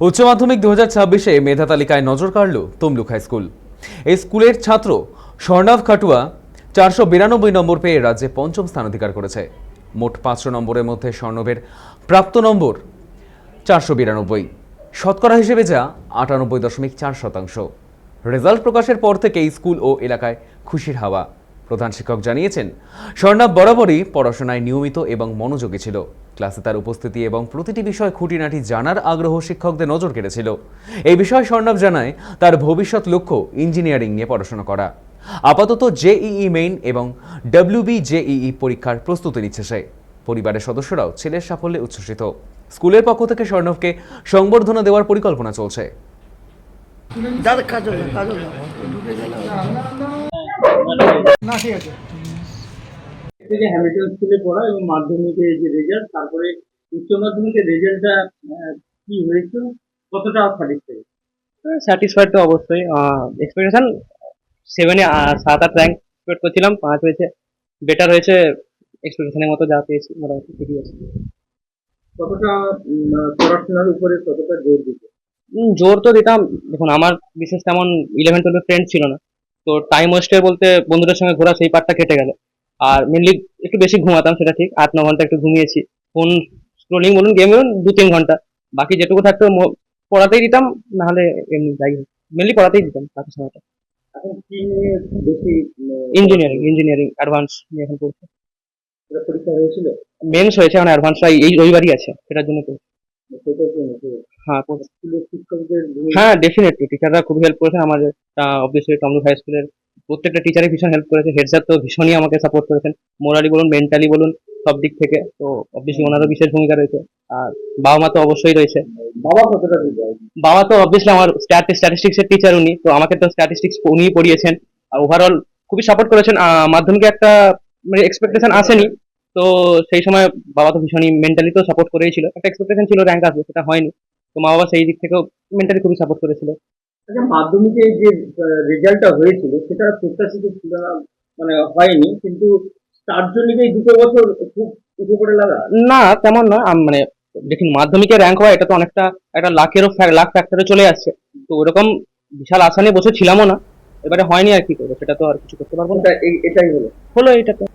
উচ্চ মাধ্যমিক 2026-এ মেধা তালিকায় নজর কাড়ল তমলুক হাই স্কুল। এই স্কুলের ছাত্র স্বর্ণাভ খাটুয়া 492 নম্বর পেয়ে রাজ্যে পঞ্চম স্থান অধিকার করেছে। মোট 500 নম্বরের মধ্যে স্বর্ণভের প্রাপ্ত নম্বর 492, শতকরা হিসেবে যা 98.4%। রেজাল্ট প্রকাশের পর থেকে স্কুল ও এলাকায় খুশির হাওয়া। প্রধান শিক্ষক জানিয়েছেন, স্বর্ণাভ বরাবরই পড়াশোনায় নিয়মিত এবং মনোযোগী ছিল। ক্লাসে তার উপস্থিতি এবং প্রতিটি বিষয় খুঁটিনাটি জানার আগ্রহ শিক্ষকদের নজর কেড়েছিল। এই বিষয়ে স্বর্ণাভ জানায়, তার ভবিষ্যৎ লক্ষ্য ইঞ্জিনিয়ারিং নিয়ে পড়াশোনা করা। আপাতত জেইই মেইন এবং WBJEE পরীক্ষার প্রস্তুতি নিচ্ছে সে। পরিবারের সদস্যরাও ছেলের সাফল্যে উচ্ছ্বসিত। স্কুলের পক্ষ থেকে স্বর্ণভকে সংবর্ধনা দেওয়ার পরিকল্পনা চলছে। থেকে হ্যামিল্টন স্কুলে পড়া এবং মাধ্যমিকের যে রেজাল্ট, তারপরে উচ্চ মাধ্যমিকের রেজাল্টটা কি হয়েছে, কতটা স্যাটিসফাইড? স্যাটিসফাইড তো অবশ্যই। এক্সপেকটেশন 7-এ 7-8 র্যাঙ্ক এক্সপেক্ট করছিলাম, 5 হয়েছে। বেটার হয়েছে, এক্সপেকটেশনের মতো যা পেয়েছি মোটামুটি ঠিকই আছে। কতটা পড়াশোনার উপরে কতটা জোর দিতে? জোর তো দিতাম। দেখুন, আমার বিশেষ তেমন 11-12 ফ্রেন্ড ছিল না, তো টাইম ওয়েস্টের বলতে বন্ধুদের সঙ্গে ঘোরা সেই পার্টটা কেটে গেল। আর মেনলি একটু বেশি ঘুমাতাম, সেটা ঠিক, 8-9 ঘন্টা একটু ঘুমিয়েছি। ফোন স্ক্রোলিং বলুন, গেম বলুন, 2-3 ঘন্টা। বাকি যেটুকু থাকতো পড়াতেই দিতাম, নাহলে এমনি যাই হোক মেনলি পড়াতেই দিতাম বাকি সময়টা। এখন কি নিয়ে বেশি ইঞ্জিনিয়ারিং অ্যাডভান্স নিয়ে এখন পড়ছি। পরীক্ষা হয়েছিল? মেন্স হয়েছে, এখন অ্যাডভান্সটা এই রবিবারই আছে, সেটার জন্য পড়ছি। সেটা কি হয়েছে? হ্যাঁ, পড়ছি। স্কুলের শিক্ষকদের হ্যাঁ, ডেফিনেটলি টিচাররা খুবই হেল্প করেছেন আমাদের। অবভিয়াসলি তমলুক হাই স্কুলের প্রত্যেকটা টিচারই ভীষণ হেল্প করেছে। হেড স্যার তো ভীষণই আমাকে সাপোর্ট করেছেন, মোরালি বলুন, মেন্টালি বলুন, সব দিক থেকে। তো অবভিয়াসলি ওনারও বিশেষ ভূমিকা রয়েছে। আর বাবা মা তো অবশ্যই রয়েছে। বাবা কতটা দিতে? বাবা তো অবভিয়াসলি আমার স্ট্যাটিস্টিক্সের টিচার উনি, তো আমাকে তো স্ট্যাটিস্টিক্স উনিই পড়িয়েছেন। আর ওভারঅল খুবই সাপোর্ট করেছেন। মাধ্যমিকে একটা মানে এক্সপেকটেশন আসেনি, তো সেই সময় বাবা তো ভীষণই মেন্টালি তো সাপোর্ট করেই ছিল। একটা এক্সপেকটেশন ছিল র্যাঙ্ক আসবে, সেটা হয়নি, তো মা বাবা সেই দিক থেকেও মেন্টালি খুবই সাপোর্ট করেছিল। আচ্ছা, মাধ্যমিকে যে রেজাল্টটা হয়েছিল সেটা প্রত্যাশিত ছিল না, মানে হয়নি, কিন্তু তার জন্য যে এই 2 বছর খুব উঠে পড়ে লাগা। না, তেমন নয়। মানে দেখুন, মাধ্যমিকে র্যাঙ্ক হওয়া এটা তো অনেকটা একটা লাখ ফ্যাক্টরে চলে আসছে। তো ওরকম বিশাল আশা নিয়ে বসে ছিলামও না। এবারে হয়নি, আর কি করবো, সেটা তো আর কিছু করতে পারবো না। এটাই হলো। হলো এইটাতে।